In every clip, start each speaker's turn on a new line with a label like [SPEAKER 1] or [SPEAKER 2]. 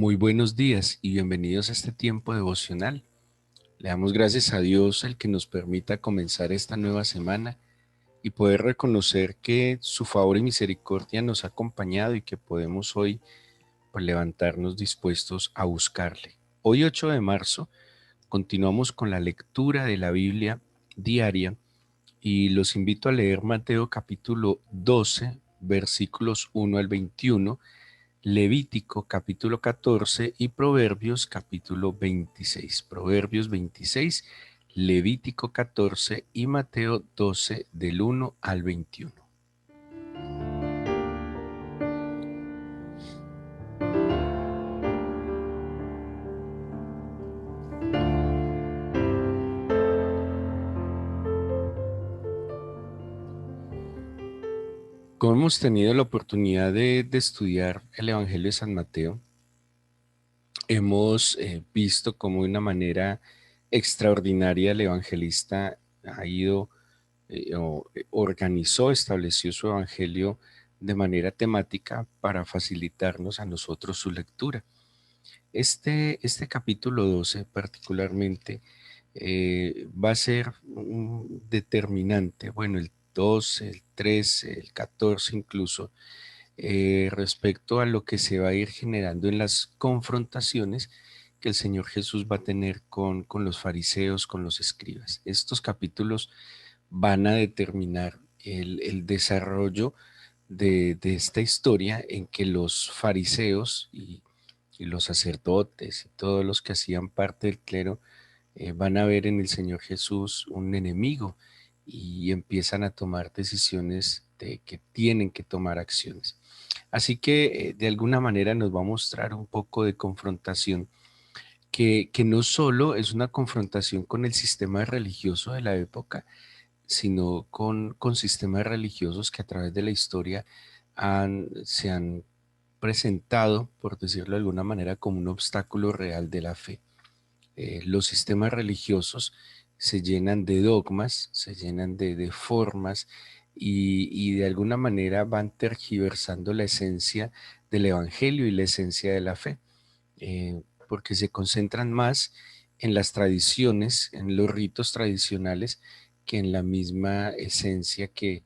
[SPEAKER 1] Muy buenos días y bienvenidos a este tiempo devocional. Le damos gracias a Dios el que nos permita comenzar esta nueva semana y poder reconocer que su favor y misericordia nos ha acompañado y que podemos hoy pues, levantarnos dispuestos a buscarle. Hoy 8 de marzo continuamos con la lectura de la Biblia diaria y los invito a leer Mateo capítulo 12 versículos 1 al 21, Levítico capítulo 14 y Proverbios capítulo 26. Proverbios 26, Levítico 14 y Mateo 12 del 1 al 21. Como hemos tenido la oportunidad de estudiar el Evangelio de San Mateo, hemos visto cómo de una manera extraordinaria el evangelista ha ido organizó, estableció su evangelio de manera temática para facilitarnos a nosotros su lectura. Este capítulo 12 particularmente va a ser un determinante, bueno, el 12, el 13, el 14 incluso, respecto a lo que se va a ir generando en las confrontaciones que el Señor Jesús va a tener con los fariseos, con los escribas. Estos capítulos van a determinar el desarrollo de esta historia en que los fariseos y los sacerdotes y todos los que hacían parte del clero van a ver en el Señor Jesús un enemigo y empiezan a tomar decisiones de que tienen que tomar acciones. Así que de alguna manera nos va a mostrar un poco de confrontación que no solo es una confrontación con el sistema religioso de la época, sino con sistemas religiosos que a través de la historia se han presentado, por decirlo de alguna manera, como un obstáculo real de la fe. Los sistemas religiosos se llenan de dogmas, se llenan de formas y de alguna manera van tergiversando la esencia del evangelio y la esencia de la fe, porque se concentran más en las tradiciones, en los ritos tradicionales, que en la misma esencia que,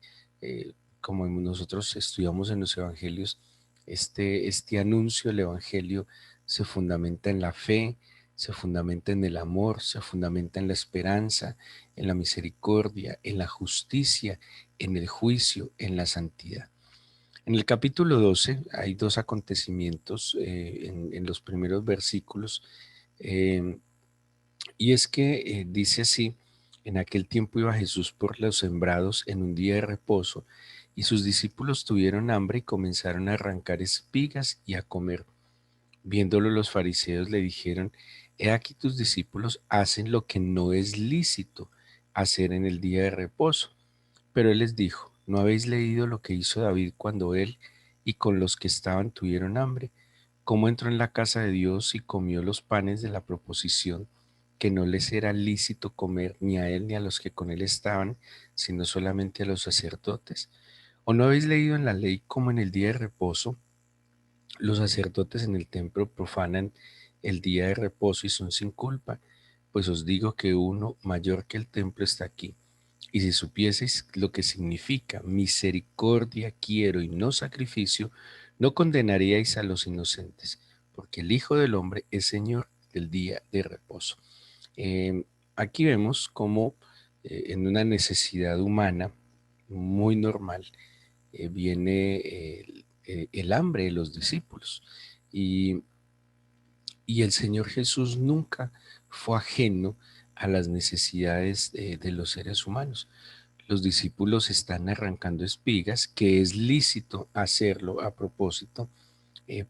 [SPEAKER 1] como nosotros estudiamos en los evangelios, este anuncio del evangelio se fundamenta en la fe, se fundamenta en el amor, se fundamenta en la esperanza, en la misericordia, en la justicia, en el juicio, en la santidad. En el capítulo 12 hay dos acontecimientos en los primeros versículos, eh, y es que dice así: en aquel tiempo iba Jesús por los sembrados en un día de reposo, y sus discípulos tuvieron hambre y comenzaron a arrancar espigas y a comer. Viéndolo los fariseos le dijeron: he aquí tus discípulos hacen lo que no es lícito hacer en el día de reposo. Pero él les dijo: ¿no habéis leído lo que hizo David cuando él y con los que estaban tuvieron hambre? ¿Cómo entró en la casa de Dios y comió los panes de la proposición, que no les era lícito comer ni a él ni a los que con él estaban, sino solamente a los sacerdotes? ¿O no habéis leído en la ley cómo en el día de reposo los sacerdotes en el templo profanan el día de reposo y son sin culpa? Pues os digo que uno mayor que el templo está aquí. Y si supieseis lo que significa misericordia quiero y no sacrificio, no condenaríais a los inocentes, porque el Hijo del Hombre es Señor del día de reposo. Eh, Aquí vemos cómo en una necesidad humana muy normal viene el hambre de los discípulos. Y, y el Señor Jesús nunca fue ajeno a las necesidades de los seres humanos. Los discípulos están arrancando espigas, que es lícito hacerlo a propósito,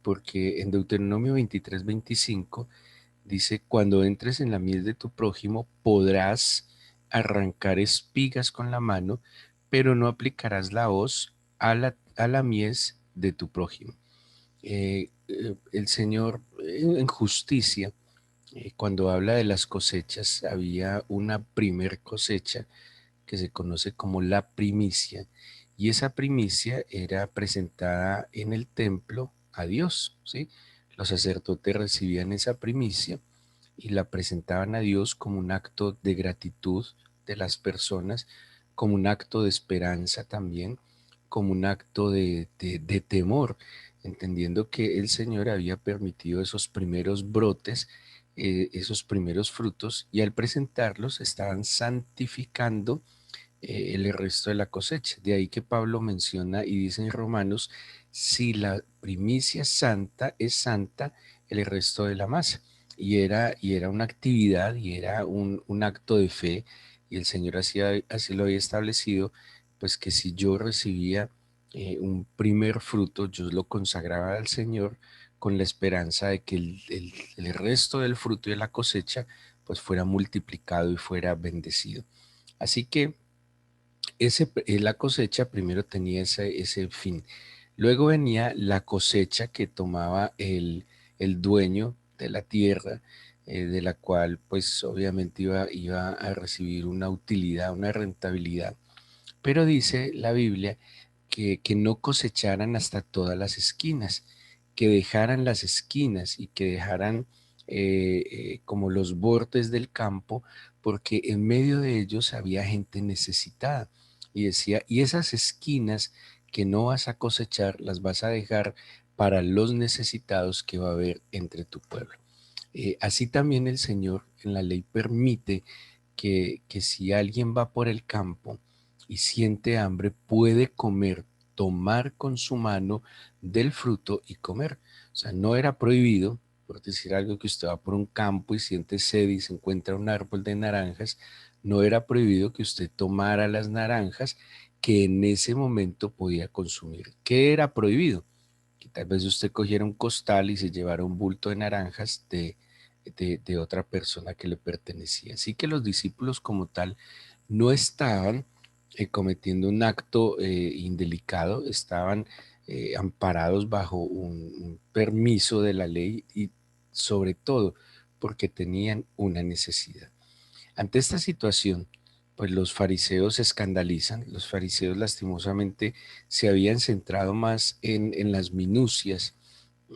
[SPEAKER 1] porque en Deuteronomio 23:25 dice: cuando entres en la mies de tu prójimo podrás arrancar espigas con la mano, pero no aplicarás la hoz a la mies de tu prójimo. El Señor en justicia, cuando habla de las cosechas, había una primer cosecha que se conoce como la primicia, y esa primicia era presentada en el templo a Dios, ¿sí? Los sacerdotes recibían esa primicia y la presentaban a Dios como un acto de gratitud de las personas, como un acto de esperanza también, como un acto de temor, entendiendo que el Señor había permitido esos primeros brotes, esos primeros frutos, y al presentarlos estaban santificando el resto de la cosecha. De ahí que Pablo menciona y dice en Romanos, si la primicia es santa, el resto de la masa. Y era una actividad y era un acto de fe, y el Señor así lo había establecido, pues que si yo recibía un primer fruto, yo lo consagraba al Señor con la esperanza de que el resto del fruto y de la cosecha pues fuera multiplicado y fuera bendecido. Así que la cosecha primero tenía ese fin. Luego venía la cosecha que tomaba el dueño de la tierra, de la cual pues obviamente iba a recibir una utilidad, una rentabilidad. Pero dice la Biblia que no cosecharan hasta todas las esquinas, que dejaran las esquinas y que dejaran como los bordes del campo, porque en medio de ellos había gente necesitada. Y decía, y esas esquinas que no vas a cosechar, las vas a dejar para los necesitados que va a haber entre tu pueblo. Así también el Señor en la ley permite que si alguien va por el campo y siente hambre, puede comer, tomar con su mano del fruto y comer. O sea, no era prohibido, por decir algo, que usted va por un campo y siente sed y se encuentra un árbol de naranjas, no era prohibido que usted tomara las naranjas que en ese momento podía consumir. ¿Qué era prohibido? Que tal vez usted cogiera un costal y se llevara un bulto de naranjas de otra persona que le pertenecía. Así que los discípulos como tal no estaban cometiendo un acto indelicado, estaban amparados bajo un permiso de la ley y sobre todo porque tenían una necesidad. Ante esta situación, pues los fariseos se escandalizan. Los fariseos lastimosamente se habían centrado más en las minucias,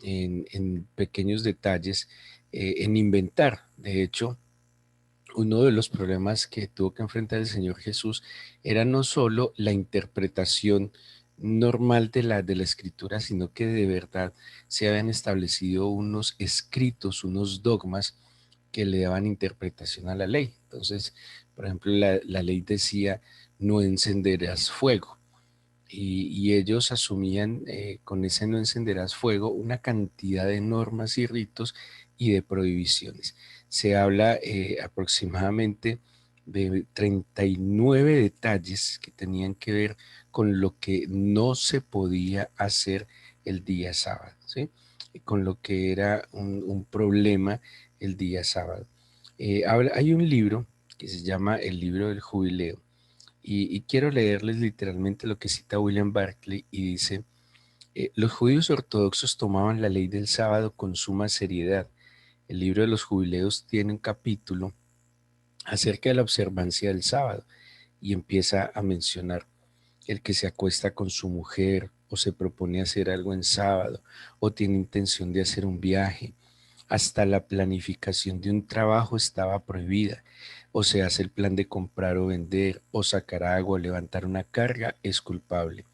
[SPEAKER 1] en pequeños detalles, en inventar. De hecho, uno de los problemas que tuvo que enfrentar el Señor Jesús era no solo la interpretación normal de la escritura, sino que de verdad se habían establecido unos escritos, unos dogmas que le daban interpretación a la ley. Entonces, por ejemplo, la ley decía, no encenderás fuego. Y ellos asumían con ese no encenderás fuego una cantidad de normas y ritos y de prohibiciones. Se habla aproximadamente de 39 detalles que tenían que ver con lo que no se podía hacer el día sábado, ¿sí? Y con lo que era un problema el día sábado. Hay un libro que se llama El libro del jubileo, y quiero leerles literalmente lo que cita William Barclay y dice, los judíos ortodoxos tomaban la ley del sábado con suma seriedad. El libro de los jubileos tiene un capítulo acerca de la observancia del sábado y empieza a mencionar el que se acuesta con su mujer o se propone hacer algo en sábado o tiene intención de hacer un viaje. Hasta la planificación de un trabajo estaba prohibida. O se hace el plan de comprar o vender, o sacar agua o levantar una carga, es culpable.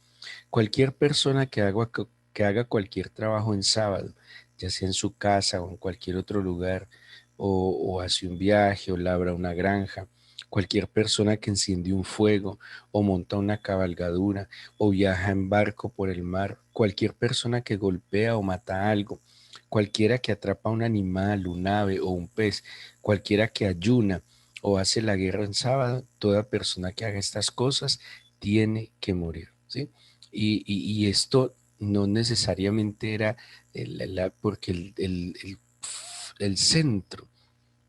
[SPEAKER 1] Cualquier persona que haga cualquier trabajo en sábado, ya sea en su casa o en cualquier otro lugar, o hace un viaje o labra una granja, cualquier persona que enciende un fuego o monta una cabalgadura o viaja en barco por el mar, cualquier persona que golpea o mata algo, cualquiera que atrapa un animal, un ave o un pez, cualquiera que ayuna o hace la guerra en sábado, toda persona que haga estas cosas tiene que morir, ¿sí? Y esto no necesariamente era porque el centro,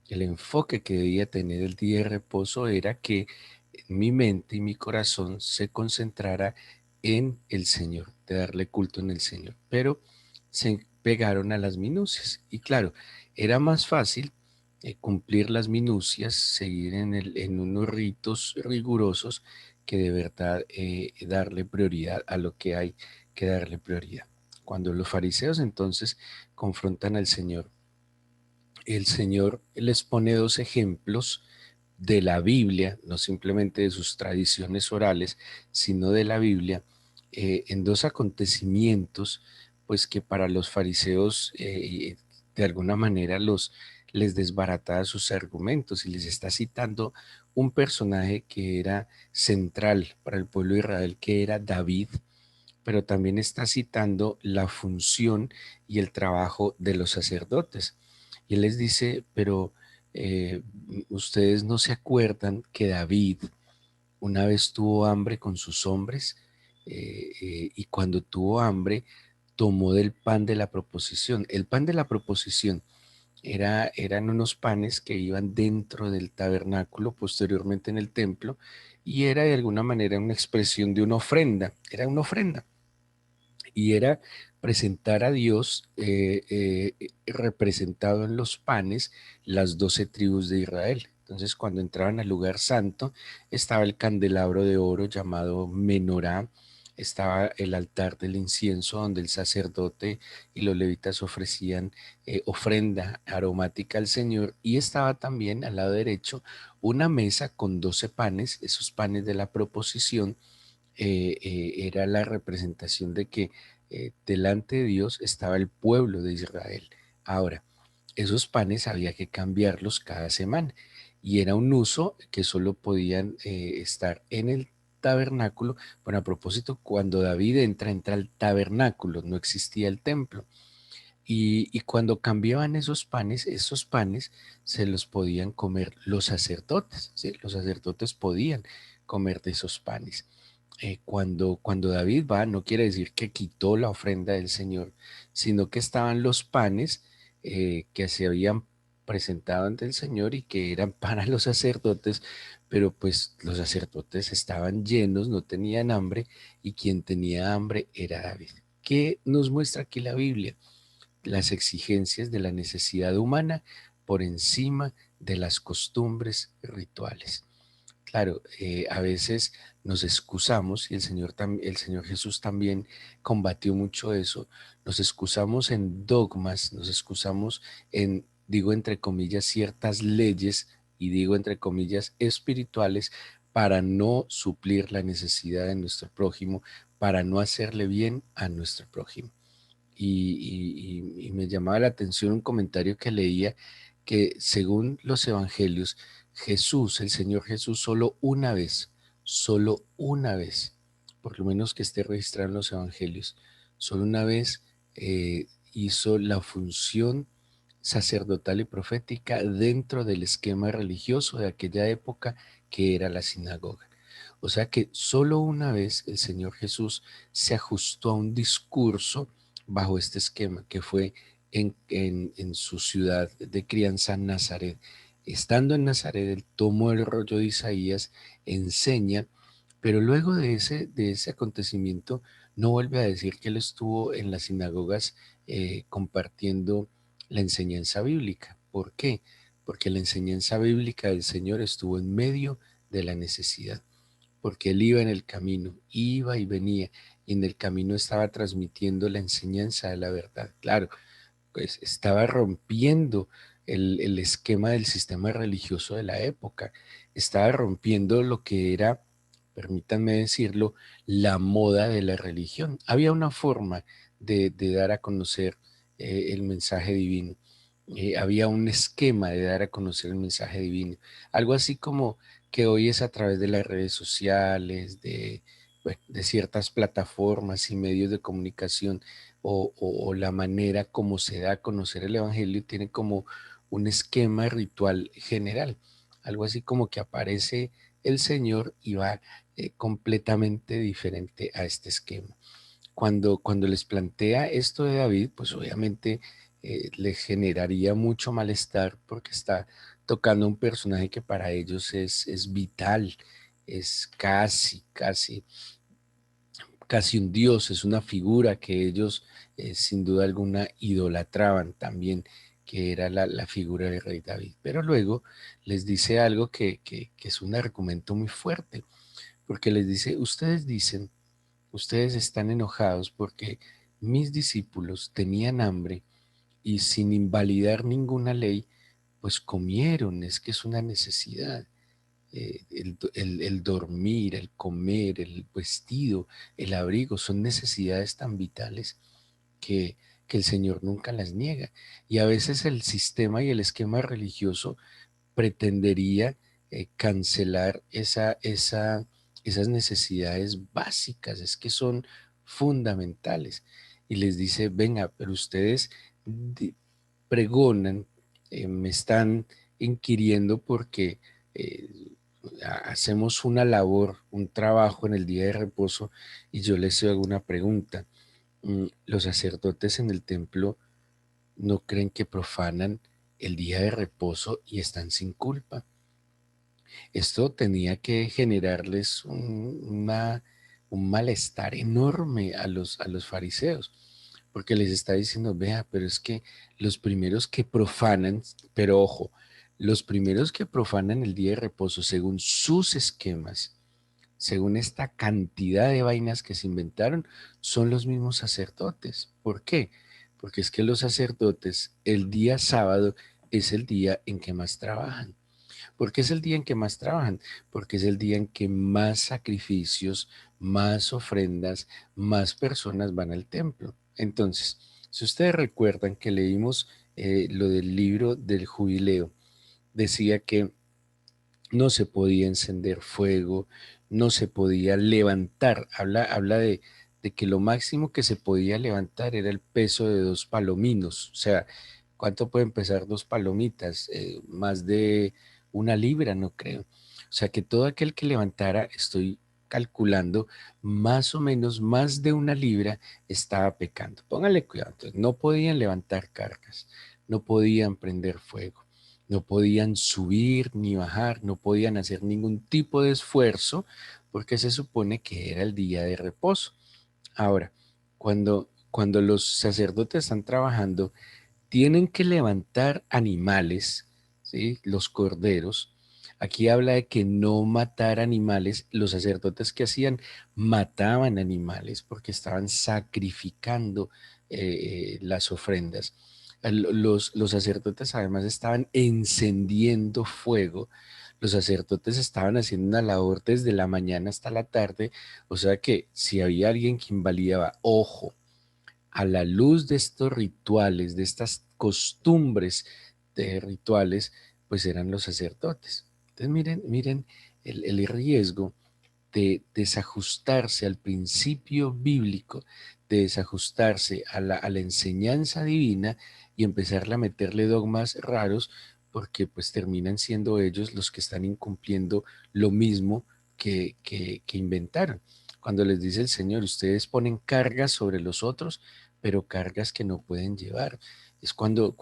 [SPEAKER 1] el enfoque que debía tener el día de reposo era que mi mente y mi corazón se concentrara en el Señor, de darle culto en el Señor. Pero se pegaron a las minucias. Y claro, era más fácil cumplir las minucias, seguir en unos ritos rigurosos, que de verdad darle prioridad a lo que hay que darle prioridad. Cuando los fariseos entonces confrontan al Señor, el Señor les pone dos ejemplos de la Biblia, no simplemente de sus tradiciones orales, sino de la Biblia, en dos acontecimientos, pues que para los fariseos de alguna manera les desbarataba sus argumentos y les está citando un personaje que era central para el pueblo de Israel, que era David, pero también está citando la función y el trabajo de los sacerdotes. Y él les dice, pero eh, ustedes no se acuerdan que David una vez tuvo hambre con sus hombres y cuando tuvo hambre tomó del pan de la proposición. El pan de la proposición eran unos panes que iban dentro del tabernáculo, posteriormente en el templo, y era de alguna manera una expresión de una ofrenda, era una ofrenda y era presentar a Dios representado en los panes las 12 tribus de Israel. Entonces, cuando entraban al lugar santo, estaba el candelabro de oro llamado menorá, estaba el altar del incienso donde el sacerdote y los levitas ofrecían ofrenda aromática al Señor, y estaba también al lado derecho una mesa con 12 panes, esos panes de la proposición. Era la representación de que delante de Dios estaba el pueblo de Israel. Ahora, esos panes había que cambiarlos cada semana y era un uso que solo podían estar en el tabernáculo. Bueno, a propósito, cuando David entra al tabernáculo, no existía el templo. Y cuando cambiaban esos panes se los podían comer los sacerdotes, ¿sí? Los sacerdotes podían comer de esos panes. Cuando David va, no quiere decir que quitó la ofrenda del Señor, sino que estaban los panes que se habían presentado ante el Señor y que eran para los sacerdotes, pero pues los sacerdotes estaban llenos, no tenían hambre, y quien tenía hambre era David. ¿Qué nos muestra aquí la Biblia? Las exigencias de la necesidad humana por encima de las costumbres rituales. Claro, a veces nos excusamos, y el Señor Jesús también combatió mucho eso, nos excusamos en dogmas, nos excusamos en, digo entre comillas, ciertas leyes, y digo entre comillas, espirituales, para no suplir la necesidad de nuestro prójimo, para no hacerle bien a nuestro prójimo. Y me llamaba la atención un comentario que leía que según los evangelios, Jesús, el Señor Jesús, solo una vez, por lo menos que esté registrado en los evangelios, solo una vez hizo la función sacerdotal y profética dentro del esquema religioso de aquella época, que era la sinagoga. O sea que solo una vez el Señor Jesús se ajustó a un discurso bajo este esquema, que fue en su ciudad de crianza, Nazaret. Estando en Nazaret, él tomó el rollo de Isaías, enseña, pero luego de ese acontecimiento no vuelve a decir que él estuvo en las sinagogas compartiendo la enseñanza bíblica. ¿Por qué? Porque la enseñanza bíblica del Señor estuvo en medio de la necesidad, porque él iba en el camino, iba y venía, y en el camino estaba transmitiendo la enseñanza de la verdad. Claro, pues estaba rompiendo el esquema del sistema religioso de la época, estaba rompiendo lo que era, permítanme decirlo, la moda de la religión. Había una forma de dar a conocer el mensaje divino. Había un esquema de dar a conocer el mensaje divino. Algo así como que hoy es a través de las redes sociales, bueno, de ciertas plataformas y medios de comunicación, o la manera como se da a conocer el Evangelio tiene como un esquema ritual general. Algo así como que aparece el Señor y va completamente diferente a este esquema. Cuando les plantea esto de David, pues obviamente les generaría mucho malestar, porque está tocando un personaje que para ellos es vital, es casi un dios, es una figura que ellos sin duda alguna idolatraban también, que era la figura del rey David. Pero luego les dice algo que es un argumento muy fuerte, porque les dice, ustedes están enojados porque mis discípulos tenían hambre y sin invalidar ninguna ley, pues comieron, es que es una necesidad. El dormir, el comer, el vestido, el abrigo, son necesidades tan vitales que, que el Señor nunca las niega. Y a veces el sistema y el esquema religioso pretendería cancelar esas necesidades básicas, es que son fundamentales. Y les dice, venga, pero ustedes pregonan, me están inquiriendo porque eh, hacemos una labor, un trabajo en el día de reposo y yo les hago una pregunta. Los sacerdotes en el templo no creen que profanan el día de reposo y están sin culpa. Esto tenía que generarles un malestar enorme a los fariseos, porque les está diciendo, vea, pero es que los primeros que profanan, pero ojo, los primeros que profanan el día de reposo según sus esquemas, según esta cantidad de vainas que se inventaron, son los mismos sacerdotes. ¿Por qué? Porque es que los sacerdotes, el día sábado es el día en que más trabajan. ¿Por qué es el día en que más trabajan? Porque es el día en que más sacrificios, más ofrendas, más personas van al templo. Entonces, si ustedes recuerdan que leímos lo del libro del jubileo, decía que no se podía encender fuego, no se podía levantar. Habla de que lo máximo que se podía levantar era el peso de dos palominos. O sea, ¿cuánto pueden pesar dos palomitas? Más de una libra, no creo. O sea, que todo aquel que levantara, estoy calculando, más o menos más de una libra estaba pecando. Póngale cuidado. Entonces, no podían levantar cargas, no podían prender fuego, no podían subir ni bajar, no podían hacer ningún tipo de esfuerzo porque se supone que era el día de reposo. Ahora, cuando los sacerdotes están trabajando, tienen que levantar animales, ¿sí? Los corderos. Aquí habla de que no matar animales. Los sacerdotes que hacían mataban animales porque estaban sacrificando las ofrendas. Los sacerdotes además estaban encendiendo fuego. Los sacerdotes estaban haciendo una labor desde la mañana hasta la tarde. O sea que si había alguien que invalidaba, ojo, a la luz de estos rituales, de estas costumbres de rituales, pues eran los sacerdotes. Entonces miren el riesgo de desajustarse al principio bíblico, de desajustarse a la enseñanza divina y empezar a meterle dogmas raros, porque pues terminan siendo ellos los que están incumpliendo lo mismo que inventaron. Cuando les dice el Señor, ustedes ponen cargas sobre los otros, pero cargas que no pueden llevar. Es cuando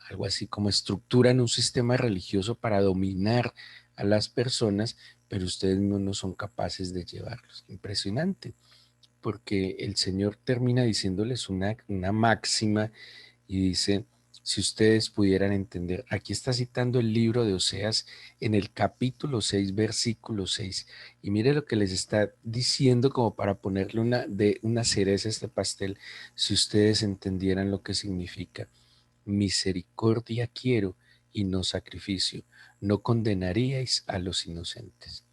[SPEAKER 1] algo así como estructuran un sistema religioso para dominar a las personas, pero ustedes no son capaces de llevarlos. Impresionante, porque el Señor termina diciéndoles una máxima y dice, si ustedes pudieran entender, aquí está citando el libro de Oseas en el capítulo 6 versículo 6 y mire lo que les está diciendo como para ponerle una cereza a este pastel, si ustedes entendieran lo que significa. Misericordia quiero y no sacrificio. No condenaríais a los inocentes.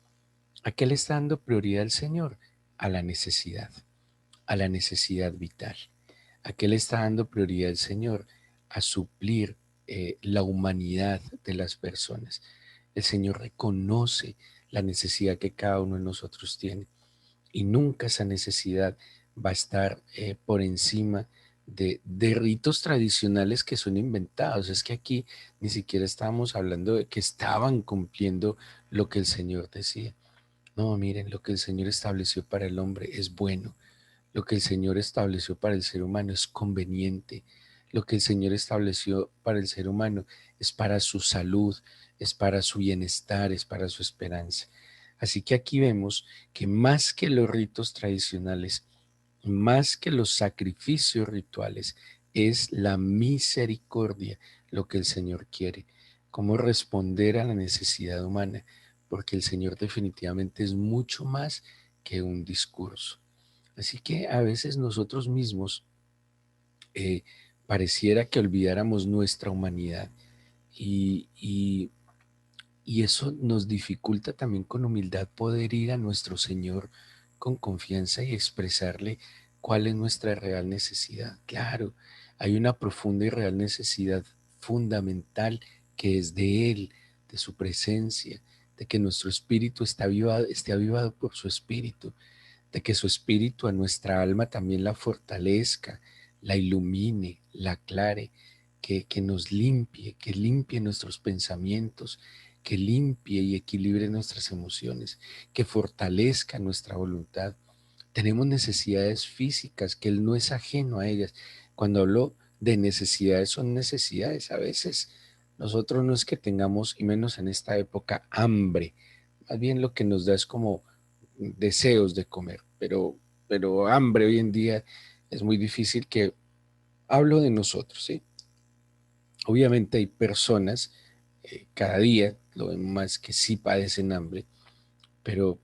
[SPEAKER 1] ¿A qué le está dando prioridad el Señor? A la necesidad vital. ¿A qué le está dando prioridad el Señor? A suplir la humanidad de las personas. El Señor reconoce la necesidad que cada uno de nosotros tiene y nunca esa necesidad va a estar por encima de ritos tradicionales que son inventados. Es que aquí ni siquiera estábamos hablando de que estaban cumpliendo lo que el Señor decía. No, miren, lo que el Señor estableció para el hombre es bueno. Lo que el Señor estableció para el ser humano es conveniente. Lo que el Señor estableció para el ser humano es para su salud, es para su bienestar, es para su esperanza. Así que aquí vemos que más que los ritos tradicionales, más que los sacrificios rituales, es la misericordia lo que el Señor quiere, cómo responder a la necesidad humana, porque el Señor definitivamente es mucho más que un discurso. Así que a veces nosotros mismos eh, pareciera que olvidáramos nuestra humanidad y y eso nos dificulta también con humildad poder ir a nuestro Señor con confianza y expresarle cuál es nuestra real necesidad. Claro, hay una profunda y real necesidad fundamental que es de Él, de su presencia, de que nuestro espíritu esté avivado por su espíritu, de que su espíritu a nuestra alma también la fortalezca, la ilumine, la aclare, que nos limpie, que limpie nuestros pensamientos, que limpie y equilibre nuestras emociones, que fortalezca nuestra voluntad. Tenemos necesidades físicas, que Él no es ajeno a ellas. Cuando hablo de necesidades, son necesidades. A veces nosotros no es que tengamos, y menos en esta época, hambre. Más bien lo que nos da es como deseos de comer, pero hambre hoy en día es muy difícil que hablo de nosotros, ¿sí? Obviamente hay personas, cada día lo vemos más que sí padecen hambre, pero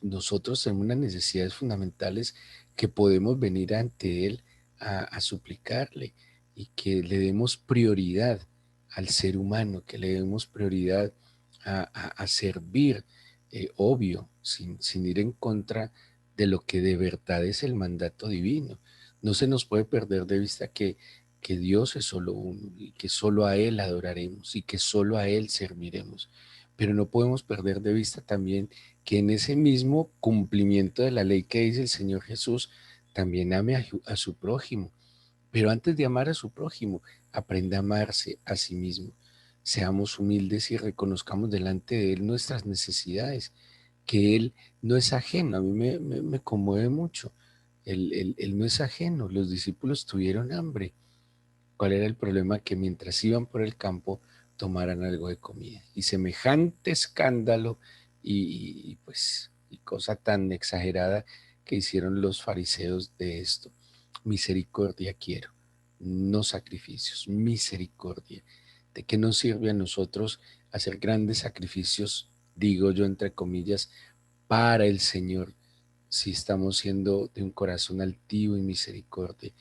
[SPEAKER 1] nosotros tenemos unas necesidades fundamentales que podemos venir ante Él a suplicarle y que le demos prioridad al ser humano, que le demos prioridad a servir, obvio, sin ir en contra de lo que de verdad es el mandato divino. No se nos puede perder de vista que Dios es solo uno y que solo a Él adoraremos y que solo a Él serviremos. Pero no podemos perder de vista también que en ese mismo cumplimiento de la ley que dice el Señor Jesús, también ame a su prójimo. Pero antes de amar a su prójimo, aprenda a amarse a sí mismo. Seamos humildes y reconozcamos delante de Él nuestras necesidades, que Él no es ajeno. A mí me conmueve mucho. Él no es ajeno. Los discípulos tuvieron hambre. ¿Cuál era el problema? Que mientras iban por el campo tomaran algo de comida. Y semejante escándalo pues y cosa tan exagerada que hicieron los fariseos de esto. Misericordia quiero, no sacrificios, misericordia. ¿De qué nos sirve a nosotros hacer grandes sacrificios, digo yo entre comillas, para el Señor, si estamos siendo de un corazón altivo y misericordia?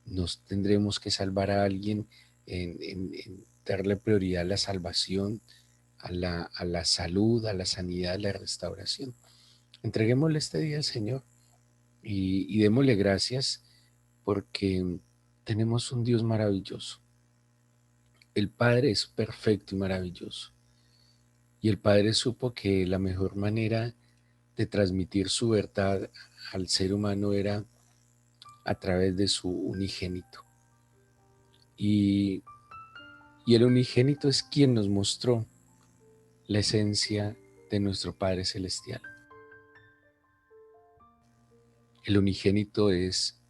[SPEAKER 1] Nos tendremos que salvar a alguien en darle prioridad a la salvación, a la salud, a la sanidad, a la restauración. Entreguémosle este día al Señor y démosle gracias porque tenemos un Dios maravilloso. El Padre es perfecto y maravilloso. Y el Padre supo que la mejor manera de transmitir su verdad al ser humano era a través de su unigénito. Y Y el unigénito es quien nos mostró la esencia de nuestro Padre Celestial. El unigénito es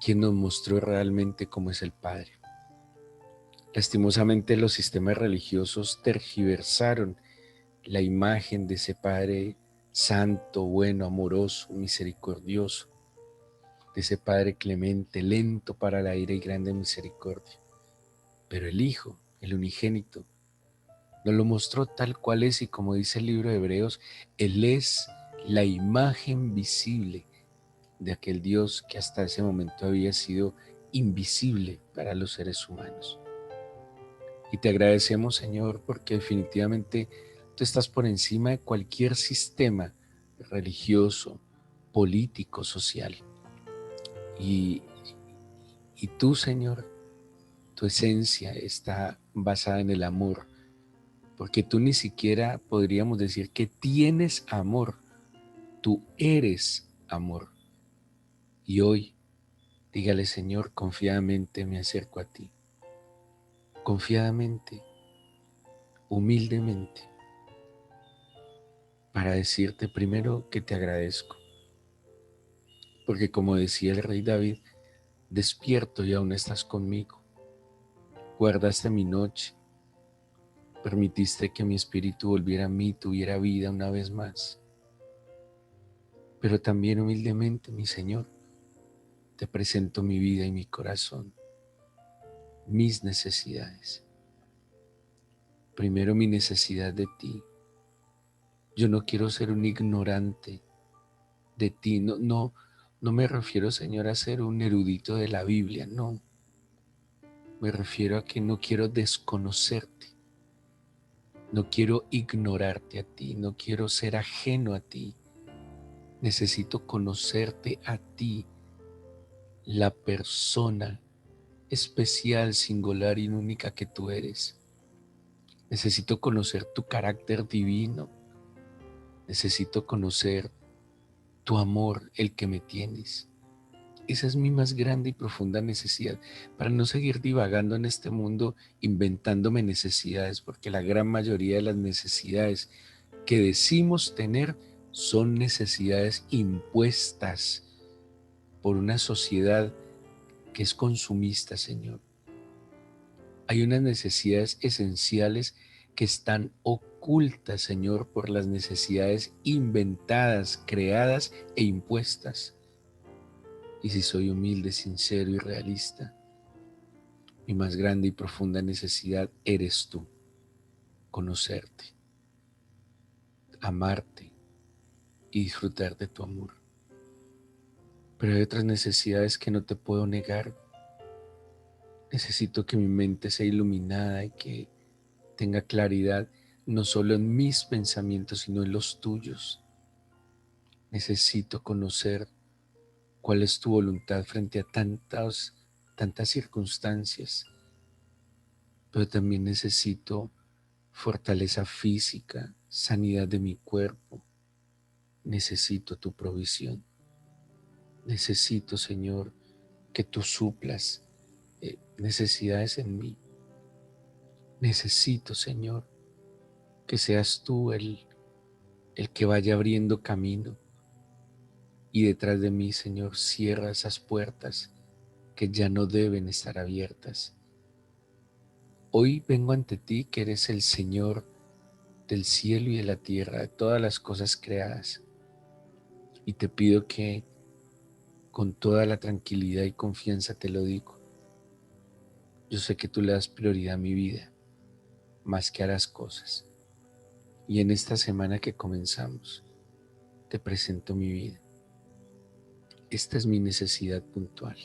[SPEAKER 1] quien nos mostró realmente cómo es el Padre. Lastimosamente los sistemas religiosos tergiversaron la imagen de ese Padre santo, bueno, amoroso, misericordioso, de ese Padre clemente, lento para la ira y grande misericordia. Pero el Hijo, el unigénito, nos lo mostró tal cual es y como dice el libro de Hebreos, Él es la imagen visible de aquel Dios que hasta ese momento había sido invisible para los seres humanos. Y te agradecemos, Señor, porque definitivamente tú estás por encima de cualquier sistema religioso, político, social. Y, y tú, Señor, tu esencia está basada en el amor, porque tú ni siquiera podríamos decir que tienes amor, tú eres amor. Y hoy, dígale, Señor, confiadamente me acerco a ti, confiadamente, humildemente, para decirte primero que te agradezco, porque como decía el rey David, despierto y aún estás conmigo, guardaste mi noche, permitiste que mi espíritu volviera a mí, tuviera vida una vez más, pero también humildemente, mi Señor, te presento mi vida y mi corazón, mis necesidades. Primero mi necesidad de ti. Yo no quiero ser un ignorante de ti, no, no, No me refiero, Señor, a ser un erudito de la Biblia, no. Me refiero a que no quiero desconocerte, no quiero ignorarte a ti, no quiero ser ajeno a ti. Necesito conocerte a ti, la persona especial, singular y única que tú eres. Necesito conocer tu carácter divino. Necesito conocer tu amor, el que me tienes. Esa es mi más grande y profunda necesidad, para no seguir divagando en este mundo inventándome necesidades, porque la gran mayoría de las necesidades que decimos tener son necesidades impuestas por una sociedad que es consumista, Señor. Hay unas necesidades esenciales que están ocultas, Señor, por las necesidades inventadas, creadas e impuestas. Y si soy humilde, sincero y realista, mi más grande y profunda necesidad eres tú, conocerte, amarte y disfrutar de tu amor. Pero hay otras necesidades que no te puedo negar. Necesito que mi mente sea iluminada y que tenga claridad no solo en mis pensamientos, sino en los tuyos. Necesito conocer cuál es tu voluntad frente a tantas circunstancias, pero también necesito fortaleza física, sanidad de mi cuerpo. Necesito tu provisión. Necesito, Señor, que tú suplas necesidades en mí. Necesito, Señor, que seas tú el que vaya abriendo camino y detrás de mí, Señor, cierra esas puertas que ya no deben estar abiertas. Hoy vengo ante ti, que eres el Señor del cielo y de la tierra, de todas las cosas creadas, y te pido que con toda la tranquilidad y confianza te lo digo. Yo sé que tú le das prioridad a mi vida, más que a las cosas. Y en esta semana que comenzamos, te presento mi vida. Esta es mi necesidad puntual.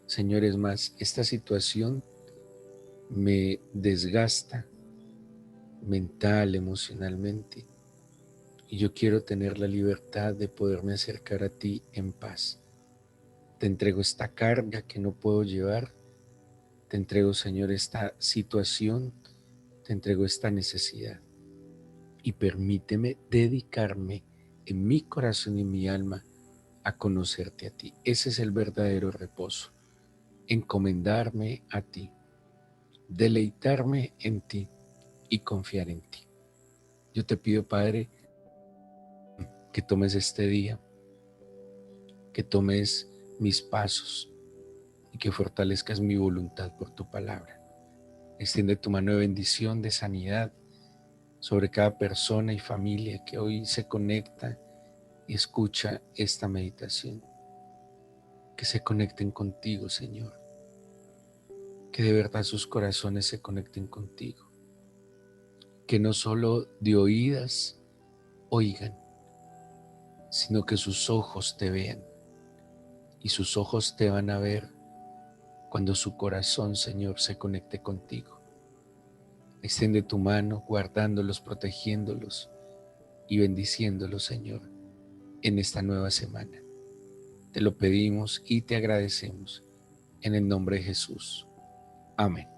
[SPEAKER 1] Señor, es más, esta situación me desgasta mental, emocionalmente, y yo quiero tener la libertad de poderme acercar a ti en paz. Te entrego esta carga que no puedo llevar. Te entrego, Señor, esta situación. Te entrego esta necesidad. Y permíteme dedicarme en mi corazón y en mi alma a conocerte a ti. Ese es el verdadero reposo. Encomendarme a ti. Deleitarme en ti y confiar en ti. Yo te pido, Padre, que tomes este día, que tomes mis pasos y que fortalezcas mi voluntad por tu palabra. Extiende tu mano de bendición, de sanidad sobre cada persona y familia que hoy se conecta y escucha esta meditación. Que se conecten contigo, Señor. Que de verdad sus corazones se conecten contigo. Que no solo de oídas oigan, sino que sus ojos te vean. Y sus ojos te van a ver cuando su corazón, Señor, se conecte contigo. Extiende tu mano, guardándolos, protegiéndolos y bendiciéndolos, Señor, en esta nueva semana. Te lo pedimos y te agradecemos en el nombre de Jesús. Amén.